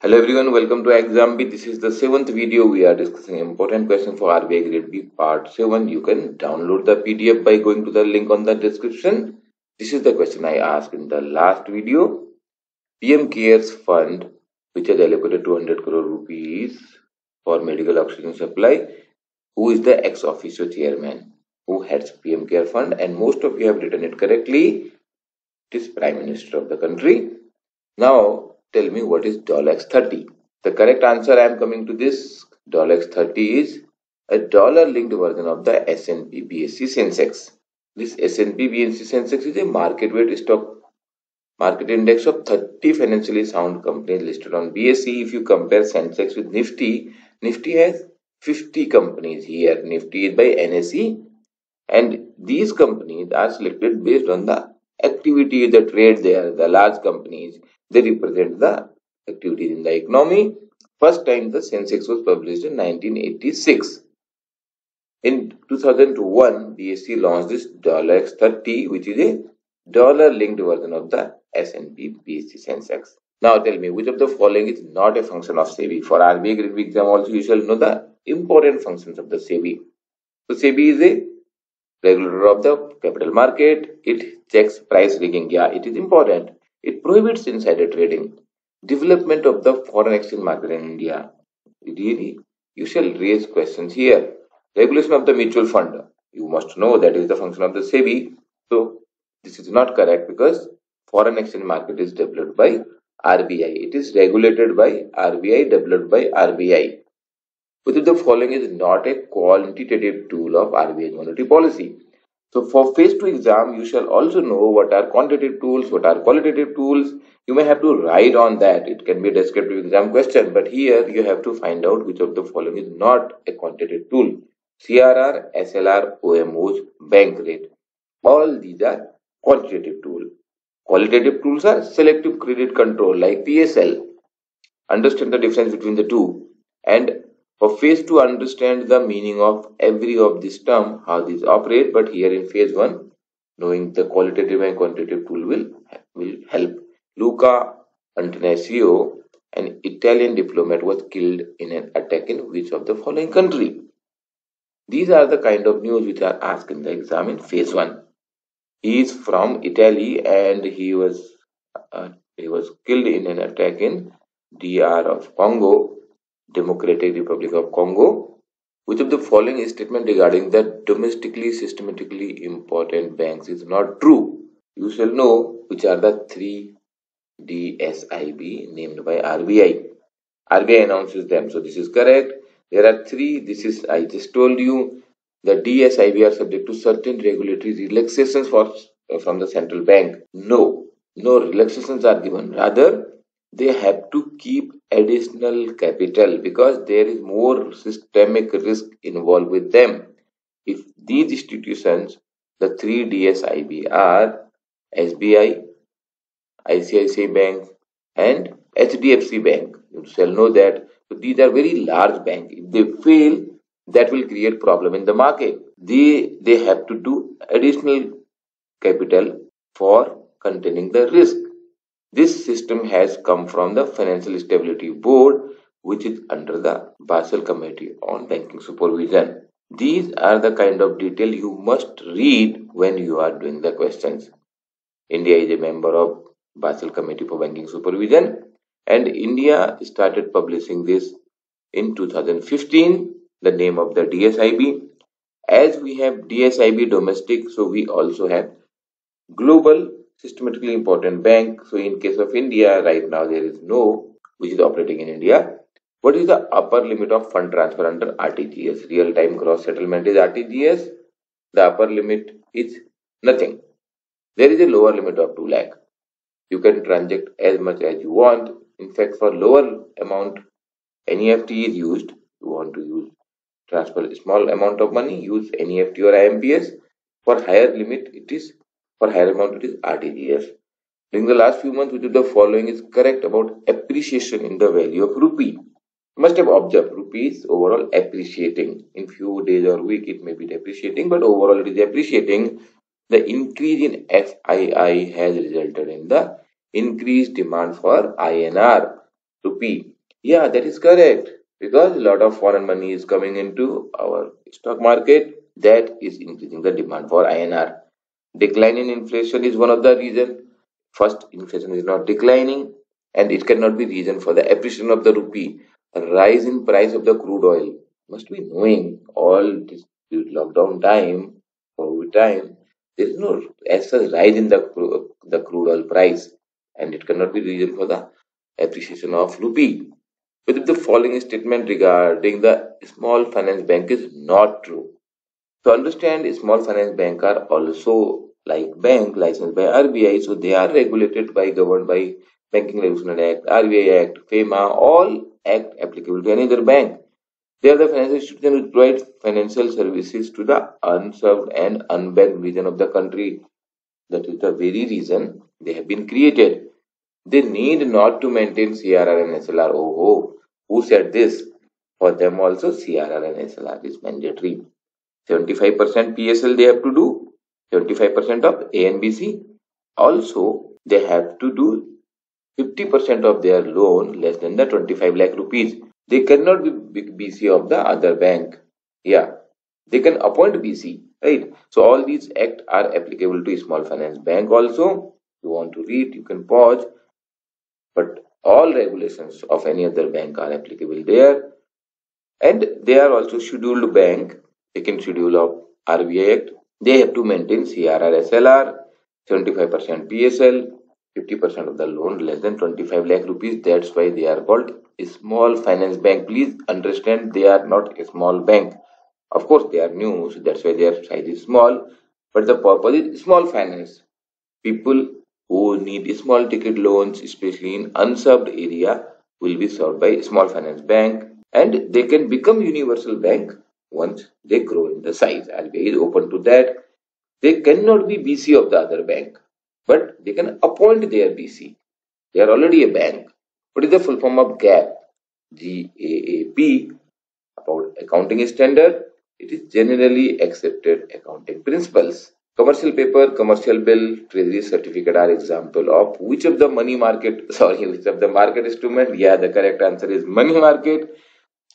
Hello everyone, welcome to ixamBee. This is the seventh video. We are discussing important question for RBI Grade B Part 7. You can download the PDF by going to the link on the description. This is the question I asked in the last video. PM Cares Fund, which has allocated 200 crore rupees for medical oxygen supply. Who is the ex officio chairman who heads PM Care Fund? And most of you have written it correctly. It is Prime Minister of the country. Now, tell me what is $30. The correct answer I am coming to this $30 is a dollar linked version of the S&P BSE Sensex. This S&P BSE Sensex is a market weight stock market index of 30 financially sound companies listed on BSE. If you compare Sensex with Nifty, Nifty has 50 companies here. Nifty is by NSE and these companies are selected based on the activity, the trade there, the large companies. They represent the activities in the economy. First time the Sensex was published in 1986. In 2001, BSE launched this $30, which is a dollar-linked version of the S&P BSE Sensex. Now tell me, which of the following is not a function of SEBI? For RBI Grade B exam also, you shall know the important functions of the SEBI. So SEBI is a regulator of the capital market. It checks price rigging. Yeah, it is important. It prohibits insider trading. Development of the foreign exchange market in India. Really, you shall raise questions here. Regulation of the mutual fund. You must know that is the function of the SEBI. So this is not correct because foreign exchange market is developed by RBI. It is regulated by RBI, developed by RBI. Which of the following is not a quantitative tool of RBI monetary policy? So for phase 2 exam, you shall also know what are quantitative tools, what are qualitative tools. You may have to write on that. It can be a descriptive exam question, but here you have to find out which of the following is not a quantitative tool. CRR, SLR, OMOs, bank rate. All these are quantitative tools. Qualitative tools are selective credit control like PSL. Understand the difference between the two. And for phase 2, understand the meaning of every of this term, how these operate. But here in phase 1, knowing the qualitative and quantitative tool will help. Luca Antonesio, an Italian diplomat, was killed in an attack in which of the following country? These are the kind of news which are asked in the exam in phase 1. He is from Italy and he was killed in an attack in DR of Congo, Democratic Republic of Congo. Which of the following statement regarding the domestically systematically important banks is not true? You shall know which are the 3 DSIB named by RBI. RBI announces them, so this is correct. There are 3. This is, I just told you, the DSIB are subject to certain regulatory relaxations from the central bank. No relaxations are given. Rather, they have to keep additional capital because there is more systemic risk involved with them. If these institutions, the 3 DSIB are SBI, ICICI Bank and HDFC Bank, you shall know that. So these are very large banks. If they fail, that will create problem in the market. They have to do additional capital for containing the risk. This system has come from the Financial Stability Board, which is under the Basel Committee on Banking Supervision. These are the kind of detail you must read when you are doing the questions. India is a member of Basel Committee for Banking Supervision and India started publishing this in 2015, the name of the DSIB. As we have DSIB domestic, so we also have global systematically important bank. So in case of India, right now there is no which is operating in India. What is the upper limit of fund transfer under RTGS? Real time gross settlement is RTGS. The upper limit is nothing. There is a lower limit of 2 lakh. You can transact as much as you want. In fact, for lower amount, NEFT is used. You want to transfer a small amount of money, use NEFT or IMPS. For higher limit, for higher amount, it is RTGS. During the last few months, which of the following is correct about appreciation in the value of rupee? You must have observed rupee is overall appreciating. In few days or week, it may be depreciating, but overall it is appreciating. The increase in FII has resulted in the increased demand for INR. rupee. Yeah, that is correct. Because a lot of foreign money is coming into our stock market, that is increasing the demand for INR. Decline in inflation is one of the reason. First, inflation is not declining, and it cannot be reason for the appreciation of the rupee. A rise in price of the crude oil must be knowing all this lockdown time, COVID time. There is no as such rise in the crude oil price, and it cannot be reason for the appreciation of rupee. But if the following statement regarding the small finance bank is not true, to understand, small finance bank are also like bank licensed by RBI, so they are regulated by governed by Banking Regulation Act, RBI Act, FEMA, all act applicable to any other bank. They are the financial institution which provide financial services to the unserved and unbanked region of the country. That is the very reason they have been created. They need not to maintain CRR and SLR. Oh, who said this? For them also CRR and SLR is mandatory. 75% PSL they have to do, 75% of A and BC. Also, they have to do 50% of their loan less than the 25 lakh rupees. They cannot be BC of the other bank. Yeah, they can appoint BC, right? So all these act are applicable to small finance bank also. If you want to read, you can pause, but all regulations of any other bank are applicable there. And they are also scheduled bank, second schedule of RBI Act. They have to maintain CRR SLR, 75% PSL, 50% of the loan less than 25 lakh rupees. That's why they are called a small finance bank. Please understand they are not a small bank. Of course, they are new, so that's why their size is small. But the purpose is small finance. People who need small ticket loans, especially in unserved area, will be served by small finance bank, and they can become universal bank once they grow in the size. RBI is open to that. They cannot be BC of the other bank, but they can appoint their BC. They are already a bank. What is the full form of GAAP? GAAP, about accounting standard. It is generally accepted accounting principles. Commercial paper, commercial bill, treasury certificate are example of which of the money market, sorry, which of the market instrument? Yeah, the correct answer is money market.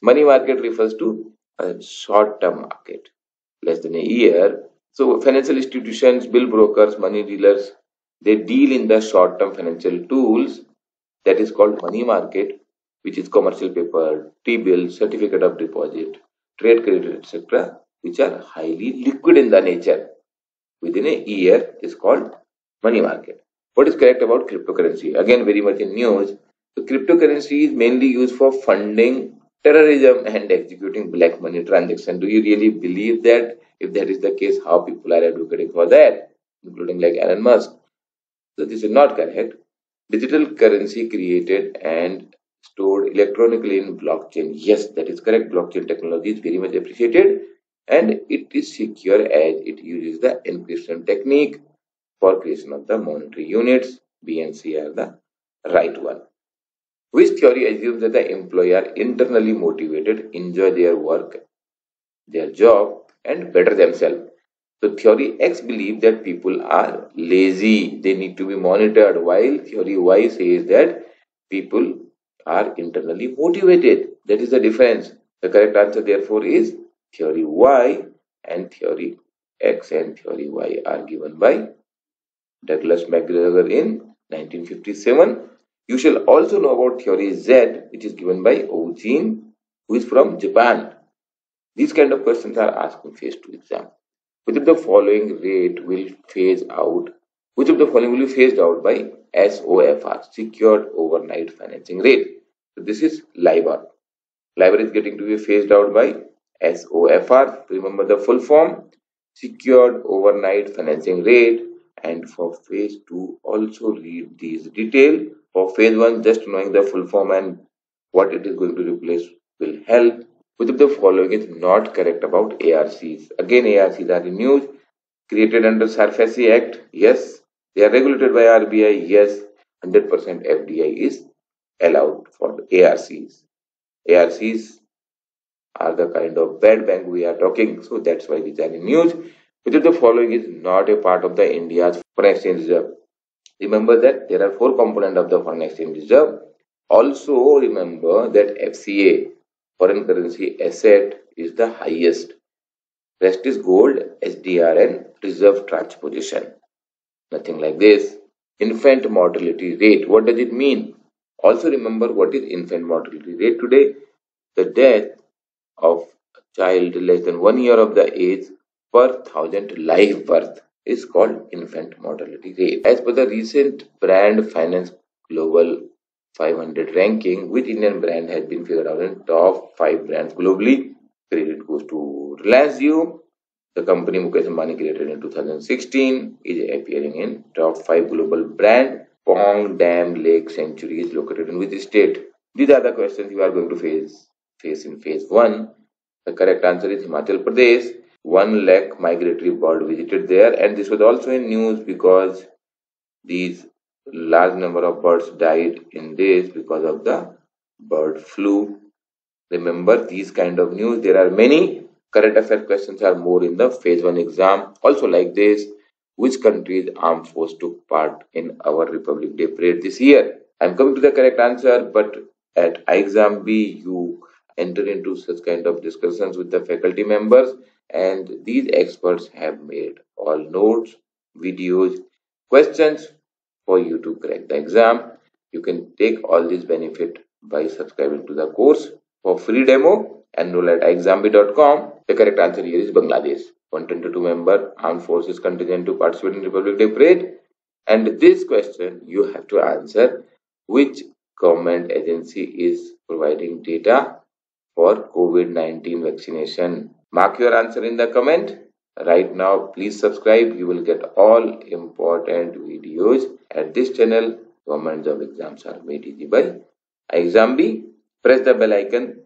Money market refers to a short-term market, less than a year. So financial institutions, bill brokers, money dealers, they deal in the short-term financial tools that is called money market, which is commercial paper, T-bill, certificate of deposit, trade credit, etc., which are highly liquid in the nature. Within a year is called money market. What is correct about cryptocurrency? Again, very much in news. So cryptocurrency is mainly used for funding terrorism and executing black money transaction. Do you really believe that? If that is the case, how people are advocating for that, including like Elon Musk? So this is not correct. Digital currency created and stored electronically in blockchain. Yes, that is correct. Blockchain technology is very much appreciated, and it is secure as it uses the encryption technique for creation of the monetary units. B and C are the right one. Which theory assumes that the employee are internally motivated, enjoy their work, their job, and better themselves? So theory X believes that people are lazy, they need to be monitored, while theory Y says that people are internally motivated. That is the difference. The correct answer therefore is theory Y, and theory X and theory Y are given by Douglas MacGregor in 1957. You shall also know about theory Z, which is given by Eugene, who is from Japan. These kind of questions are asked in phase 2 exam. Which of the following rate will phase out? Which of the following will be phased out by SOFR, Secured Overnight Financing Rate? So this is LIBOR. LIBOR is getting to be phased out by SOFR. Remember the full form, Secured Overnight Financing Rate. And for phase 2, also read these detail. For phase 1, just knowing the full form and what it is going to replace will help. Which of the following is not correct about ARCs? Again, ARCs are in news. Created under SARFAESI Act. Yes. They are regulated by RBI. Yes. 100% FDI is allowed for ARCs. ARCs are the kind of bad bank we are talking. So that's why these are in news. Which of the following is not a part of the India's foreign exchange reserve? Remember that there are four components of the foreign exchange reserve. Also remember that FCA, foreign currency asset, is the highest. Rest is gold, SDR and reserve tranche position. Nothing like this. Infant mortality rate. What does it mean? Also remember what is infant mortality rate today. The death of a child less than 1 year of the age per 1,000 live birth is called infant mortality rate. As per the recent Brand Finance Global 500 ranking, which Indian brand has been figured out in top 5 brands globally? Credit goes to Reliance Jio. The company Mukesh Ambani created in 2016 is appearing in top 5 global brand. Pong Dam Lake Sanctuary is located in which state? These are the questions you are going to face in phase 1. The correct answer is Himachal Pradesh. 1 lakh migratory bird visited there, and this was also in news because these large number of birds died in this because of the bird flu. Remember these kind of news. There are many current affairs questions are more in the phase 1 exam. Also like this, which country's armed force took part in our Republic Day parade this year? I'm coming to the correct answer, but at ixamBee you enter into such kind of discussions with the faculty members, and these experts have made all notes, videos, questions for you to crack the exam. You can take all this benefit by subscribing to the course. For free demo, enroll at ixamBee.com. The correct answer here is Bangladesh. 122 member armed forces contingent to participate in Republic Day parade. And this question you have to answer: which government agency is providing data for COVID-19 vaccination? Mark your answer in the comment. Right now, please subscribe. You will get all important videos at this channel. Government job exams are made easy by ixamBee. Press the bell icon